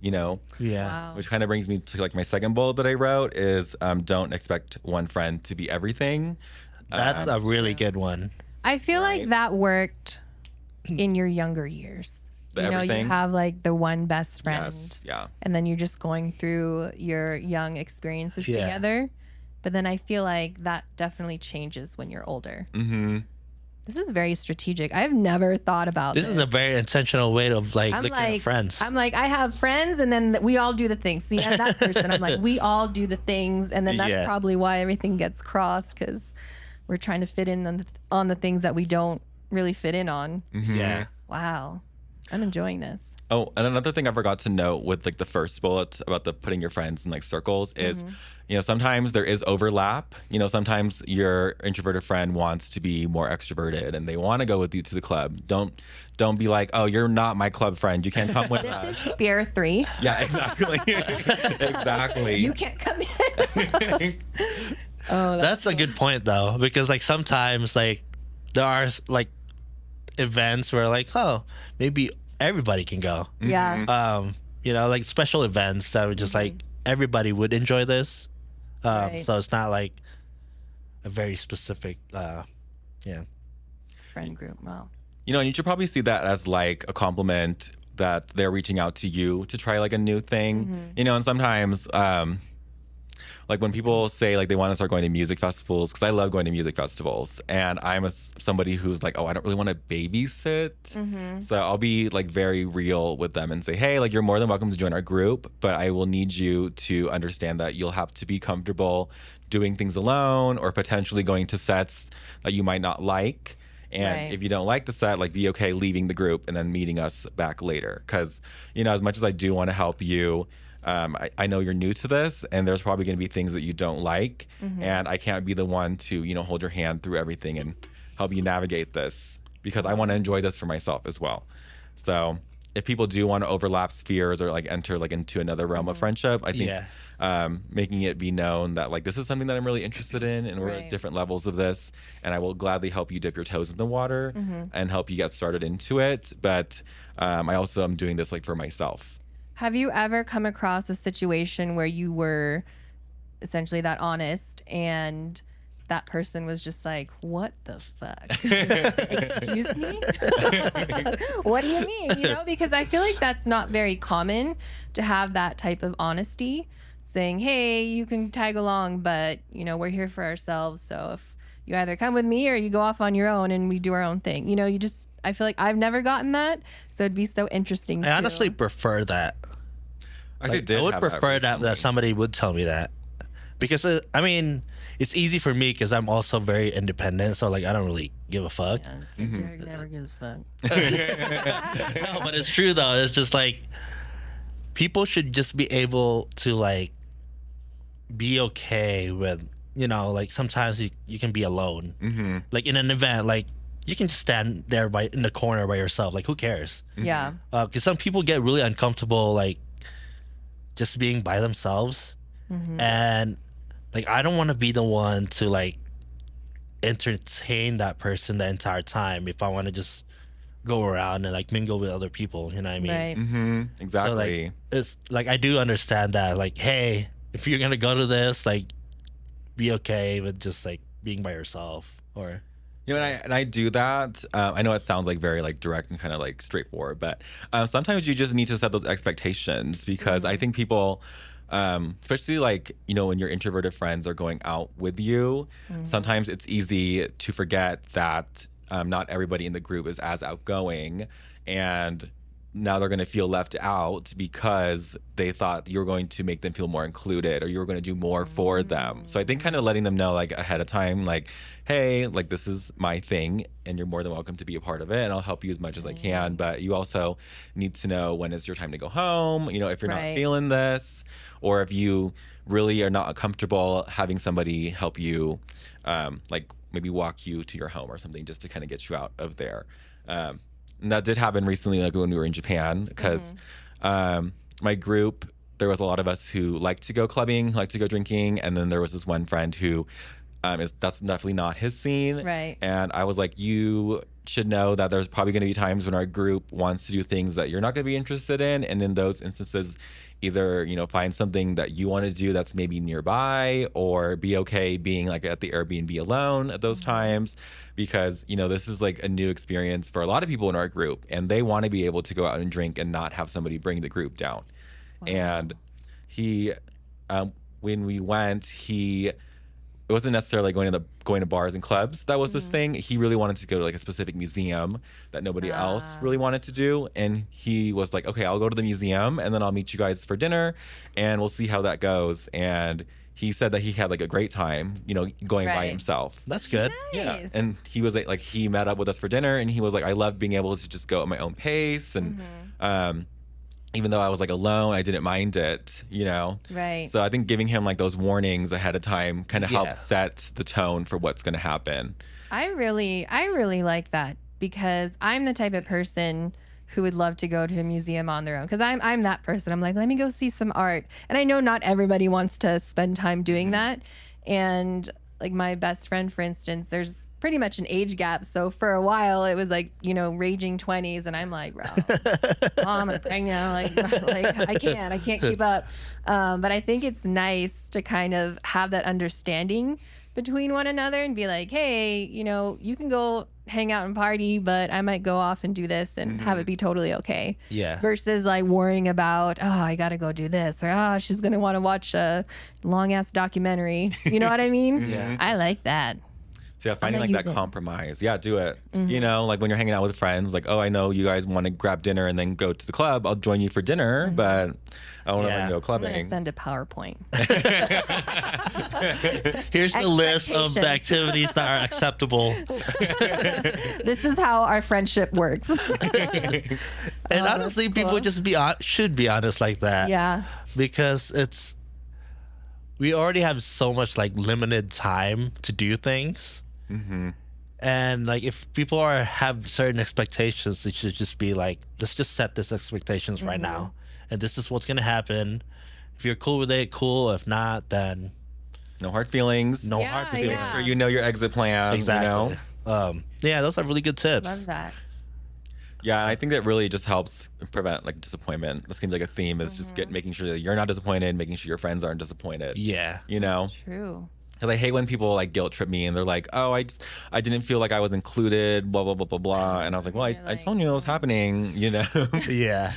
you know? Yeah. Wow. Which kind of brings me to like my second bullet that I wrote is don't expect one friend to be everything. That's a really good one. I feel like Right. that worked in your younger years. The You know, you everything? have like the one best friend. Yes, yeah. And then you're just going through your young experiences Yeah. together. But then I feel like that definitely changes when you're older. Mm-hmm. This is very strategic. I've never thought about this. This is a very intentional way of like looking at friends. I'm like, I have friends, and then we all do the things. See, I'm that person. I'm like, we all do the things, and then that's Yeah. probably why everything gets crossed because we're trying to fit in on the things that we don't really fit in on. Yeah. Wow, I'm enjoying this. Oh, and another thing I forgot to note with like the first bullet about the putting your friends in like circles is, you know, sometimes there is overlap. You know, sometimes your introverted friend wants to be more extroverted and they want to go with you to the club. Don't be like, oh, you're not my club friend. You can't come with us. This is Spear 3. Yeah, exactly. Exactly. You can't come in. Oh, That's a good point though, because like sometimes like there are like events where like, oh, maybe everybody can go. yeah. You know, like special events that would just like everybody would enjoy this. Right. So it's not like a very specific yeah. Friend group. Wow. You know, and you should probably see that as like a compliment that they're reaching out to you to try like a new thing. You know, and sometimes like when people say like they want to start going to music festivals, because I love going to music festivals, and I'm somebody who's like, oh, I don't really want to babysit. So I'll be like very real with them and say, hey, like you're more than welcome to join our group, but I will need you to understand that you'll have to be comfortable doing things alone or potentially going to sets that you might not like. And Right. if you don't like the set, like be okay leaving the group and then meeting us back later. Because, you know, as much as I do want to help you, I know you're new to this and there's probably going to be things that you don't like. And I can't be the one to, you know, hold your hand through everything and help you navigate this because I want to enjoy this for myself as well. So if people do want to overlap spheres or like enter like into another realm of friendship, I think making it be known that like this is something that I'm really interested in and we're at Right. different levels of this and I will gladly help you dip your toes in the water and help you get started into it. But I also am doing this like for myself. Have you ever come across a situation where you were essentially that honest and that person was just like, what the fuck? Excuse me? What do you mean? You know, because I feel like that's not very common to have that type of honesty saying, hey, you can tag along, but, you know, we're here for ourselves. So if you either come with me or you go off on your own and we do our own thing. You know, I feel like I've never gotten that. So it'd be so interesting. I honestly prefer that. I would prefer that somebody would tell me that, because I mean, it's easy for me because I'm also very independent. So like, I don't really give a fuck. Derek never gives a fuck. No, but it's true though. It's just like people should just be able to like be okay with, you know, like sometimes you can be alone. Like in an event, like you can just stand there in the corner by yourself. Like who cares? Yeah. Because some people get really uncomfortable like just being by themselves, and like I don't want to be the one to like entertain that person the entire time if I want to just go around and like mingle with other people, you know what I mean? Right. Exactly. So like it's like I do understand that like, hey, if you're gonna go to this, like be okay with just like being by yourself. Or you know, and I do that. I know it sounds like very like direct and kind of like straightforward, but sometimes you just need to set those expectations because I think people, especially like, you know, when your introverted friends are going out with you, sometimes it's easy to forget that not everybody in the group is as outgoing, and now they're going to feel left out because they thought you were going to make them feel more included or you were going to do more for them. So I think kind of letting them know like ahead of time, like, hey, like this is my thing and you're more than welcome to be a part of it and I'll help you as much as I can. But you also need to know when it's your time to go home, you know, if you're not feeling this, or if you really are not comfortable having somebody help you, like maybe walk you to your home or something just to kind of get you out of there. And that did happen recently, like when we were in Japan, because my group, there was a lot of us who liked to go clubbing, liked to go drinking, and then there was this one friend who that's definitely not his scene. Right. And I was like, you should know that there's probably going to be times when our group wants to do things that you're not going to be interested in, and in those instances, either find something that you want to do that's maybe nearby, or be okay being like at the Airbnb alone at those times, because this is like a new experience for a lot of people in our group, and they want to be able to go out and drink and not have somebody bring the group down. And he, when we went, it wasn't necessarily going to bars and clubs that was this thing. He really wanted to go to like a specific museum that nobody else really wanted to do. And he was like, okay, I'll go to the museum and then I'll meet you guys for dinner and we'll see how that goes. And he said that he had like a great time, going by Right. himself. That's good. Yeah. Nice. And he was like, he met up with us for dinner and he was like, I love being able to just go at my own pace. And, even though I was like alone, I didn't mind it, Right. So I think giving him like those warnings ahead of time kind of Yeah. helps set the tone for what's going to happen. I really like that, because I'm the type of person who would love to go to a museum on their own, because I'm that person. I'm like, let me go see some art. And I know not everybody wants to spend time doing that. And like my best friend, for instance, there's pretty much an age gap. So for a while it was like, raging 20s, and I'm like, bro, mom, I'm pregnant. Like I can't keep up. But I think it's nice to kind of have that understanding between one another and be like, hey, you can go hang out and party, but I might go off and do this and have it be totally okay. Yeah. Versus like worrying about, oh, I got to go do this, or oh, she's going to want to watch a long ass documentary. You know what I mean? Yeah. I like that. So yeah, finding like gonna that use it. compromise. Yeah, do it. Like when you're hanging out with friends, like, oh, I know you guys want to grab dinner and then go to the club. I'll join you for dinner, but I want to Yeah. go I'm clubbing. going to send a PowerPoint. Here's the list of the Expectations. activities that are acceptable. This is how our friendship works. And Oh, honestly, that's people cool. just should be honest like that. Yeah. Because we already have so much like limited time to do things. And like if people have certain expectations, they should just be like, let's just set this expectations right now, and this is what's gonna happen. If you're cool with it, cool. If not, then No hard feelings. no Yeah, hard yeah. feelings. Make sure you know your exit plan. Exactly. Yeah, those are really good tips. Love that. Yeah, and I think that really just helps prevent like disappointment. This can be like a theme, is just making sure that you're not disappointed, making sure your friends aren't disappointed. Yeah. True. Because I hate when people like guilt trip me and they're like, oh, I didn't feel like I was included, blah blah blah blah blah. And I was like, well, You're I like, told you it was happening, Yeah.